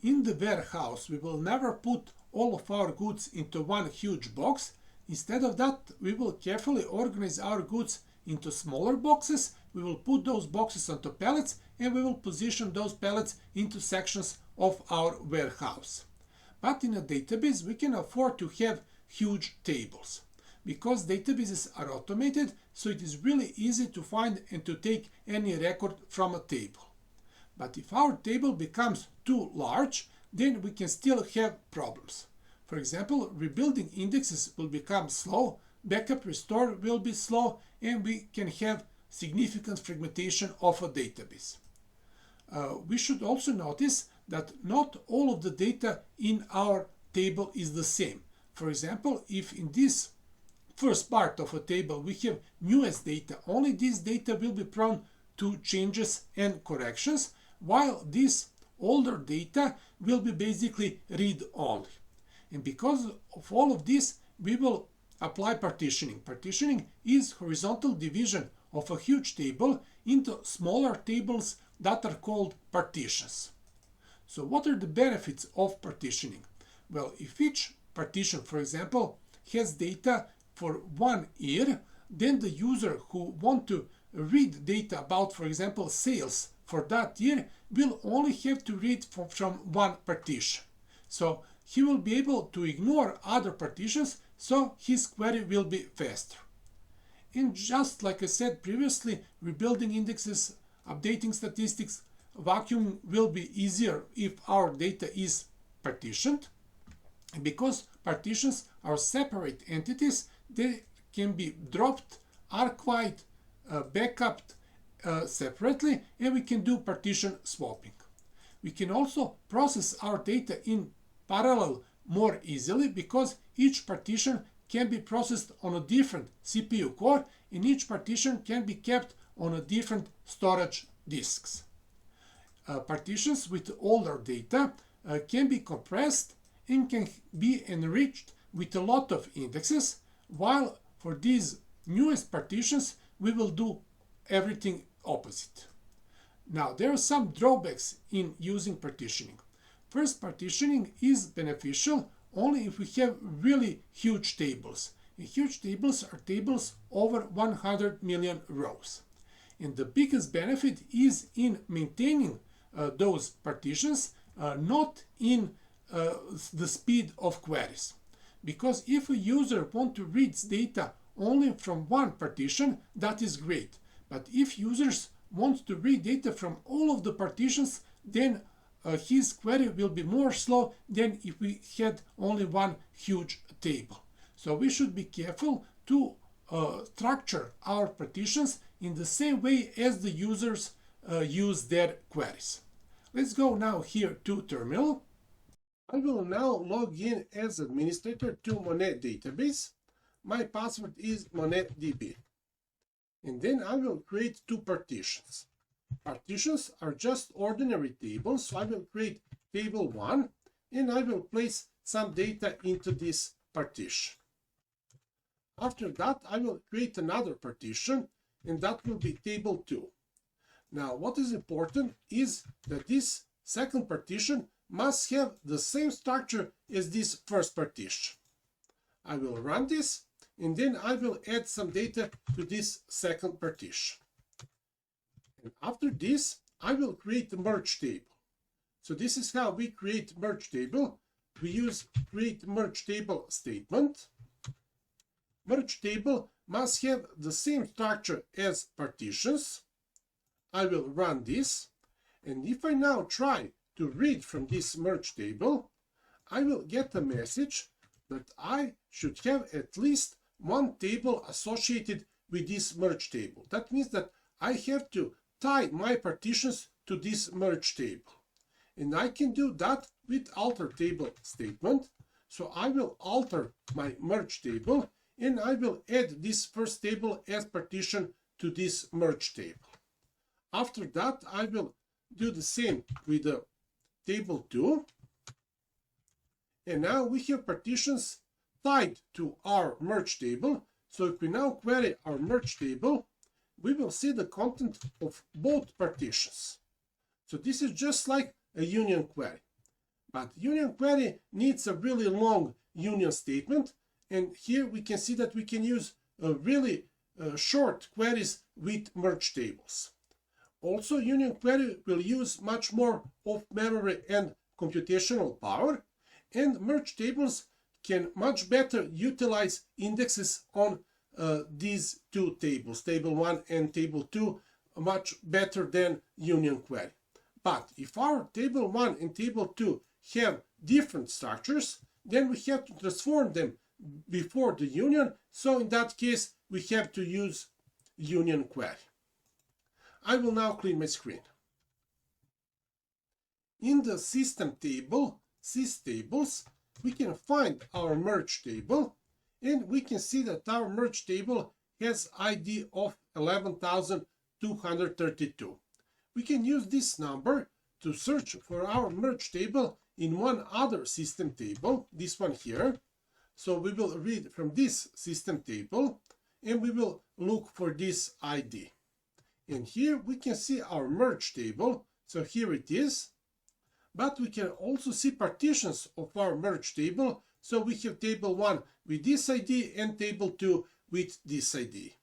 in the warehouse we will never put all of our goods into one huge box. Instead of that, we will carefully organize our goods into smaller boxes. We will put those boxes onto pallets and we will position those pallets into sections of our warehouse. But in a database, we can afford to have huge tables. Because databases are automated, so it is really easy to find and to take any record from a table. But if our table becomes too large, then we can still have problems. For example, rebuilding indexes will become slow, backup restore will be slow, and we can have significant fragmentation of a database. We should also notice that not all of the data in our table is the same. For example, if in this first part of a table we have newest data, only this data will be prone to changes and corrections, while this older data will be basically read-only. And because of all of this, we will apply partitioning. Partitioning is horizontal division of a huge table into smaller tables that are called partitions. So what are the benefits of partitioning? Well, if each partition, for example, has data for 1 year, then the user who want to read data about, for example, sales for that year will only have to read from one partition. So he will be able to ignore other partitions, so his query will be faster. And just like I said previously, rebuilding indexes, updating statistics, vacuuming will be easier if our data is partitioned. Because partitions are separate entities, they can be dropped, archived, backupped separately, and we can do partition swapping. We can also process our data in parallel more easily because each partition can be processed on a different CPU core and each partition can be kept on a different storage disks. Partitions with older data can be compressed and can be enriched with a lot of indexes, while for these newest partitions we will do everything opposite. Now, there are some drawbacks in using partitioning. First, partitioning is beneficial only if we have really huge tables. And huge tables are tables over 100 million rows. And the biggest benefit is in maintaining those partitions, not in the speed of queries. Because if a user wants to read data only from one partition, that is great. But if users want to read data from all of the partitions, then his query will be more slow than if we had only one huge table. So we should be careful to structure our partitions in the same way as the users use their queries. Let's go now here to terminal. I will now log in as administrator to Monet database. My password is MonetDB. And then I will create two partitions. Partitions are just ordinary tables, so I will create table 1 and I will place some data into this partition. After that, I will create another partition and that will be table 2. Now, what is important is that this second partition must have the same structure as this first partition. I will run this and then I will add some data to this second partition. And after this, I will create a merge table. So this is how we create merge table. We use create merge table statement. Merge table must have the same structure as partitions. I will run this. And if I now try to read from this merge table, I will get a message that I should have at least one table associated with this merge table. That means that I have to tie my partitions to this merge table. And I can do that with alter table statement. So I will alter my merge table and I will add this first table as partition to this merge table. After that, I will do the same with the table 2. And now we have partitions tied to our merge table. So if we now query our merge table, we will see the content of both partitions. So this is just like a union query. But union query needs a really long union statement, and here we can see that we can use really short queries with merge tables. Also, union query will use much more of memory and computational power, and merge tables can much better utilize indexes on these two tables, table 1 and table 2, much better than union query. But if our table 1 and table 2 have different structures, then we have to transform them before the union, so in that case we have to use union query. I will now clean my screen. In the system table, systables, we can find our merge table, and we can see that our merge table has ID of 11,232. We can use this number to search for our merge table in one other system table, this one here. So we will read from this system table and we will look for this ID. And here we can see our merge table. So here it is. But we can also see partitions of our merge table. So we have table 1 with this ID and table 2 with this ID.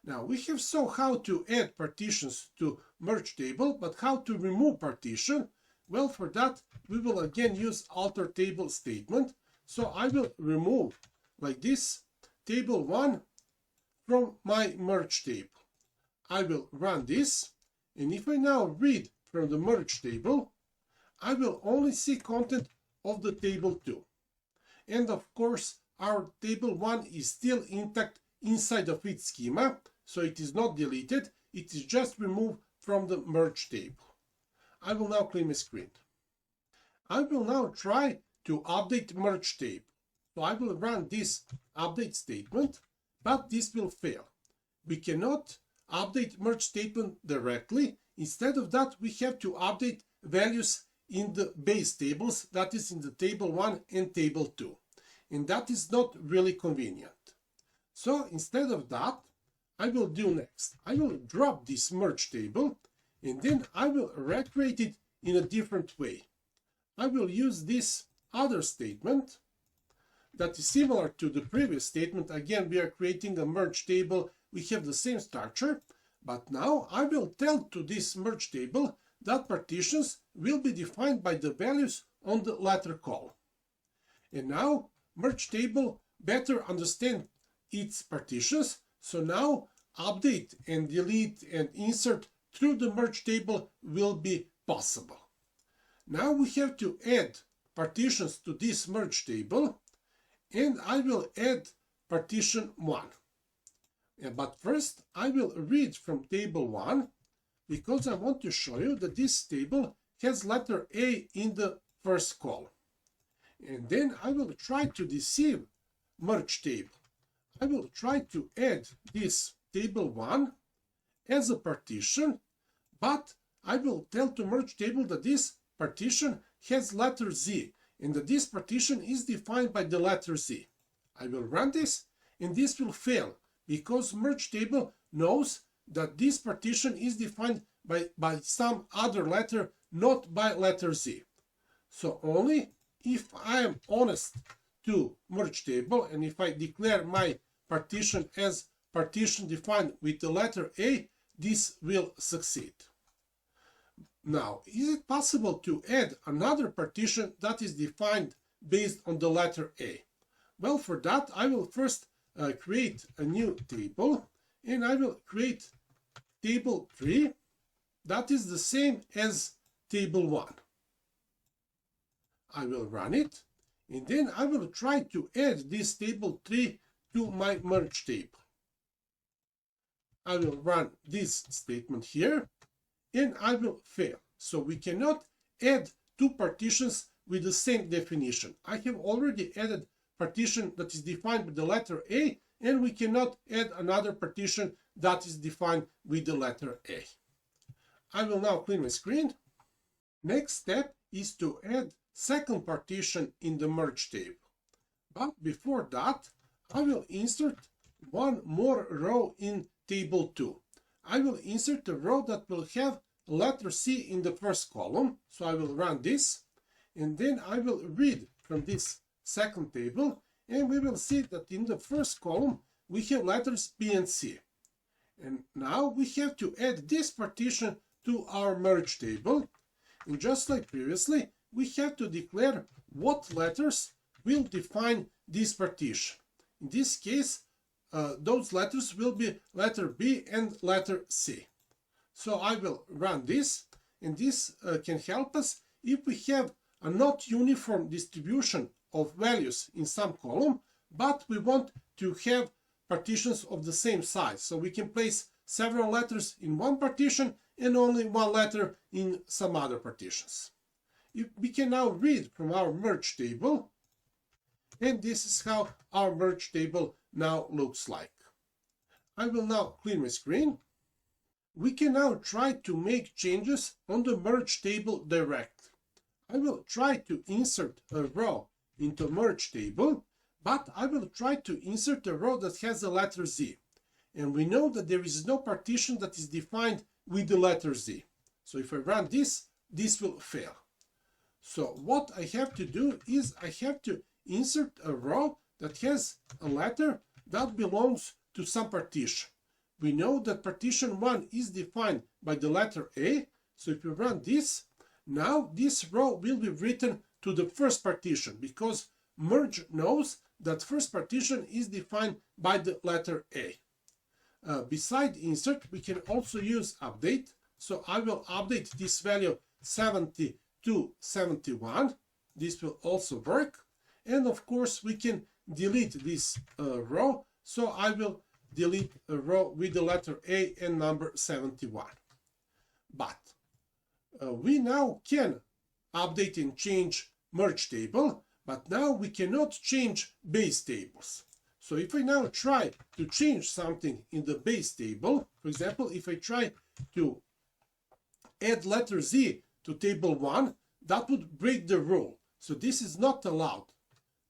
Now we have saw how to add partitions to merge table, but how to remove partition? Well, for that we will again use alter table statement. So I will remove like this table 1 from my merge table. I will run this, and if I now read from the merge table, I will only see content of the table 2. And of course, our table 1 is still intact inside of its schema, so it is not deleted, it is just removed from the merge table. I will now clean my screen. I will now try to update merge table. So I will run this update statement, but this will fail. We cannot update merge statement directly. Instead of that, we have to update values in the base tables, that is in the table 1 and table 2. And that is not really convenient. So instead of that, I will do next. I will drop this merge table, and then I will recreate it in a different way. I will use this other statement that is similar to the previous statement. Again, we are creating a merge table. We have the same structure, but now I will tell to this merge table that partitions will be defined by the values on the latter column. And now merge table better understand its partitions, so now update and delete and insert through the merge table will be possible. Now we have to add partitions to this merge table, and I will add partition 1. But first I will read from table 1, because I want to show you that this table has letter A in the first column. And then I will try to deceive merge table. I will try to add this table 1 as a partition, but I will tell to merge table that this partition has letter Z, and that this partition is defined by the letter Z. I will run this, and this will fail, because merge table knows that this partition is defined by some other letter, not by letter Z. So only if I am honest to merge table, and if I declare my partition as partition defined with the letter A, this will succeed. Now, is it possible to add another partition that is defined based on the letter A? Well, for that I will first create a new table, and I will create table 3 that is the same as table 1. I will run it, and then I will try to add this table 3 to my merge table. I will run this statement here, and I will fail. So we cannot add two partitions with the same definition. I have already added partition that is defined with the letter A, and we cannot add another partition that is defined with the letter A. I will now clean my screen. Next step is to add second partition in the merge table. But before that, I will insert one more row in table 2. I will insert a row that will have letter C in the first column, so I will run this, and then I will read from this second table, and we will see that in the first column we have letters B and C. And now we have to add this partition to our merge table, and just like previously, we have to declare what letters will define this partition. In this case, those letters will be letter B and letter C. So I will run this, and this can help us if we have a not uniform distribution of values in some column, but we want to have partitions of the same size. So we can place several letters in one partition and only one letter in some other partitions. We can now read from our merge table, and this is how our merge table now looks like. I will now clear my screen. We can now try to make changes on the merge table direct. I will try to insert a row into merge table, but I will try to insert a row that has the letter Z. And we know that there is no partition that is defined with the letter Z. So if I run this, this will fail. So what I have to do is I have to insert a row that has a letter that belongs to some partition. We know that partition 1 is defined by the letter A, so if you run this, now this row will be written to the first partition, because merge knows that first partition is defined by the letter A. Beside insert, we can also use update, so I will update this value 70 to 71. This will also work, and of course we can delete this row, so I will delete a row with the letter A and number 71. But we now can update and change merge table, but now we cannot change base tables. So if I now try to change something in the base table, for example, if I try to add letter Z to table 1, that would break the rule. So this is not allowed.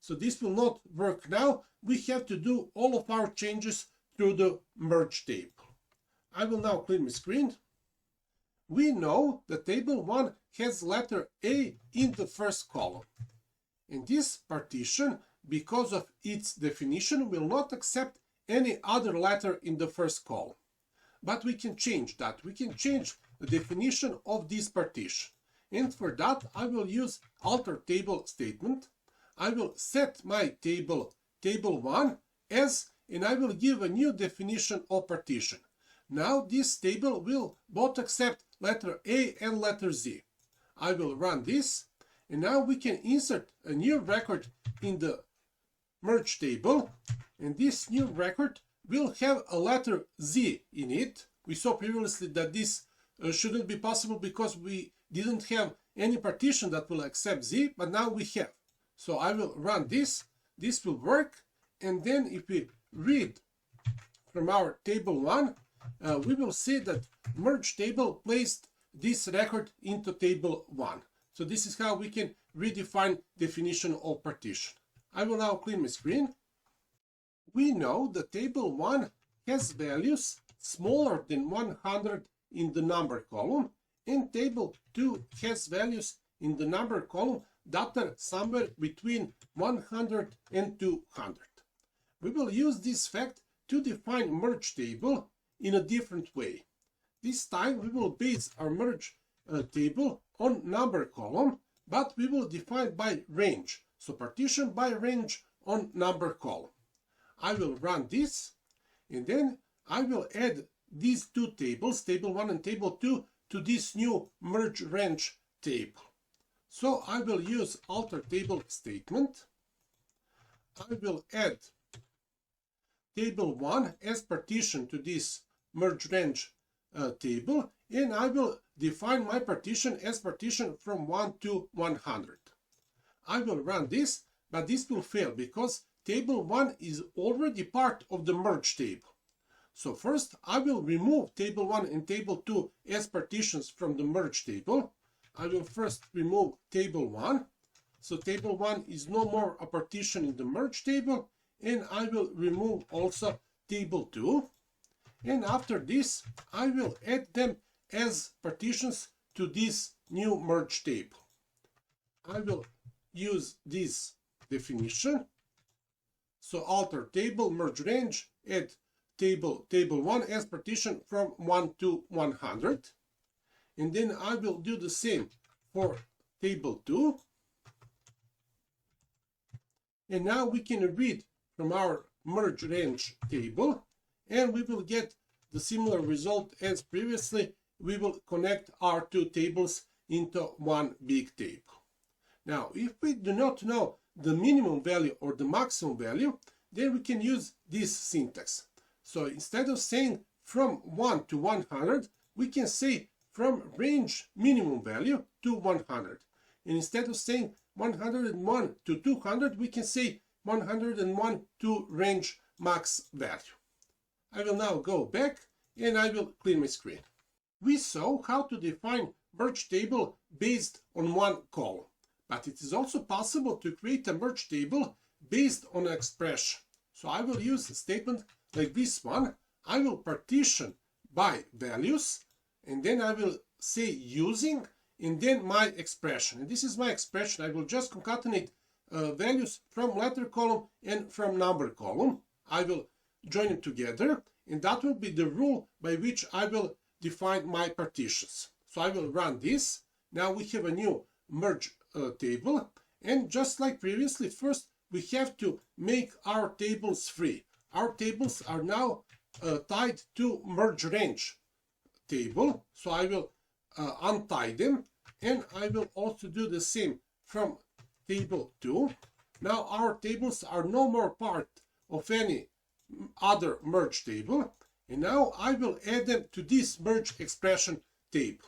So this will not work now. We have to do all of our changes through the merge table. I will now clear my screen. We know that table 1 has letter A in the first column. And this partition, because of its definition, will not accept any other letter in the first column. But we can change that. We can change the definition of this partition. And for that, I will use alter table statement. I will set my table 1 as, and I will give a new definition of partition. Now this table will both accept letter A and letter Z. I will run this, and now we can insert a new record in the merge table, and this new record will have a letter Z in it. We saw previously that this shouldn't be possible because we didn't have any partition that will accept Z, but now we have. So I will run this. This will work, and then if we read from our table 1, we will see that merge table placed this record into table 1. So this is how we can redefine definition of partition. I will now clear my screen. We know that table 1 has values smaller than 100 in the number column, and table 2 has values in the number column that are somewhere between 100 and 200. We will use this fact to define merge table in a different way. This time we will base our merge table on number column, but we will define by range. So partition by range on number column. I will run this, and then I will add these two tables, table 1 and table 2, to this new merge range table. So I will use alter table statement. I will add table 1 as partition to this merge range table, and I will define my partition as partition from 1 to 100. I will run this, but this will fail because table 1 is already part of the merge table. So first I will remove table 1 and table 2 as partitions from the merge table. I will first remove table 1. So table 1 is no more a partition in the merge table, and I will remove also table 2. And after this, I will add them as partitions to this new merge table. I will use this definition. So alter table, merge range, add table 1 as partition from 1 to 100. And then I will do the same for table 2. And now we can read from our merge range table, and we will get the similar result as previously. We will connect our two tables into one big table. Now, if we do not know the minimum value or the maximum value, then we can use this syntax. So instead of saying from 1 to 100, we can say from range minimum value to 100. And instead of saying 101 to 200, we can say 101 to range max value. I will now go back and I will clear my screen. We saw how to define merge table based on one column, but it is also possible to create a merge table based on an expression. So I will use a statement like this one. I will partition by values, and then I will say using, and then my expression. And this is my expression. I will just concatenate values from letter column and from number column. I will join them together, and that will be the rule by which I will define my partitions. So I will run this. Now we have a new merge table, and just like previously, first we have to make our tables free. Our tables are now tied to merge range table, so I will untie them, and I will also do the same from table 2. Now our tables are no more part of any other merge table, and now I will add them to this merge expression table.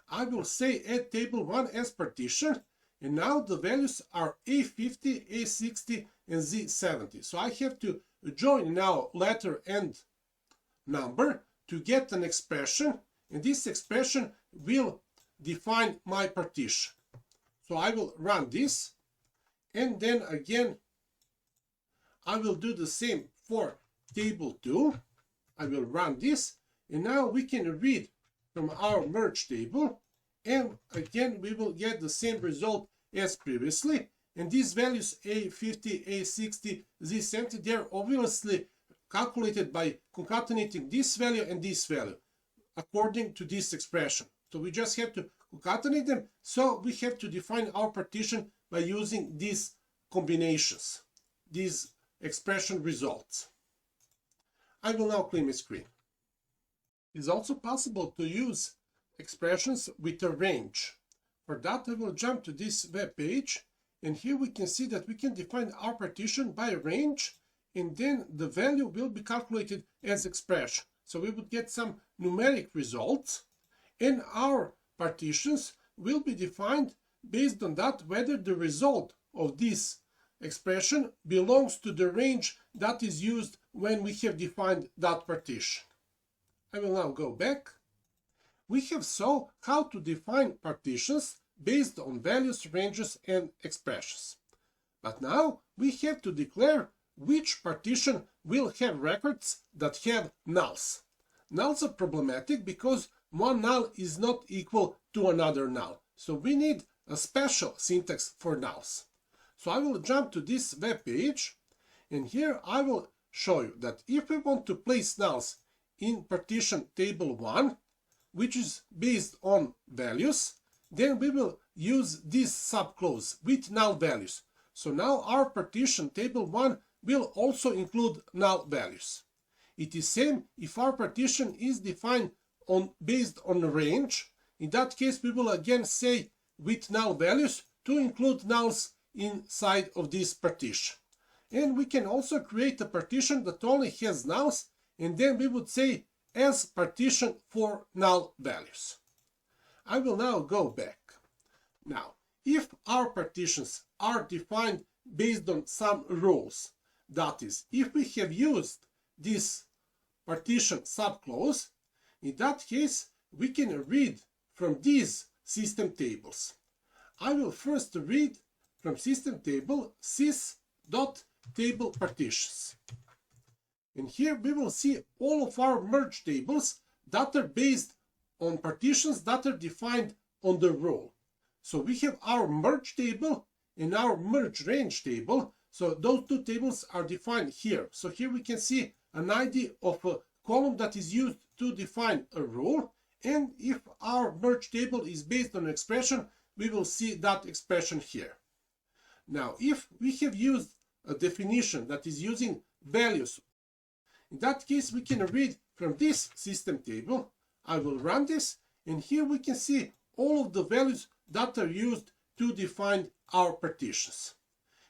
I will say add table 1 as partition, and now the values are A50, A60, and Z70. So I have to join now letter and number to get an expression, and this expression will define my partition. So I will run this, and then again I will do the same for table 2. I will run this, and now we can read from our merge table, and again we will get the same result as previously. And these values A50, A60, Z70, they are obviously calculated by concatenating this value and this value according to this expression. So we just have to concatenate them. So we have to define our partition by using these combinations, these expression results. I will now clear my screen. It is also possible to use expressions with a range. For that, I will jump to this web page, and here we can see that we can define our partition by a range, and then the value will be calculated as expression. So we would get some numeric results, and our partitions will be defined based on that whether the result of this expression belongs to the range that is used when we have defined that partition. I will now go back. We have saw how to define partitions based on values, ranges, and expressions. But now we have to declare which partition will have records that have nulls. Nulls are problematic because one null is not equal to another null. So we need a special syntax for nulls. So I will jump to this web page, and here I will show you that if we want to place nulls in partition table 1, which is based on values, then we will use this subclause with null values. So now our partition table 1 will also include null values. It is same if our partition is defined based on range. In that case, we will again say with null values to include nulls inside of this partition. And we can also create a partition that only has nulls, and then we would say as partition for null values. I will now go back. Now, if our partitions are defined based on some rules, that is, if we have used this partition subclause, in that case, we can read from these system tables. I will first read from system table sys.table partitions. And here we will see all of our merge tables that are based on partitions that are defined on the rule. So we have our merge table and our merge range table. So those two tables are defined here. So here we can see an ID of a column that is used to define a row. And if our merge table is based on an expression, we will see that expression here. Now, if we have used a definition that is using values, in that case, we can read from this system table. I will run this, and here we can see all of the values that are used to define our partitions.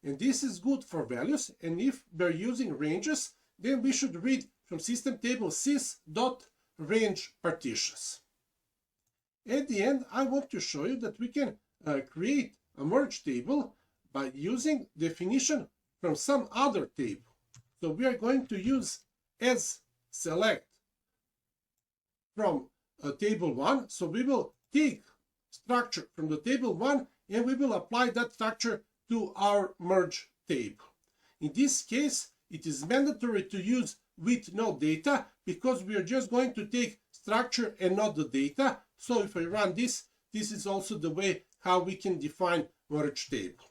And this is good for values, and if we're using ranges, then we should read from system table sys.range partitions. At the end, I want to show you that we can create a merge table by using definition from some other table. So we are going to use as select from table 1. So we will take structure from the table 1 and we will apply that structure to our merge table. In this case, it is mandatory to use with no data because we are just going to take structure and not the data. So if I run this, this is also the way how we can define merge table.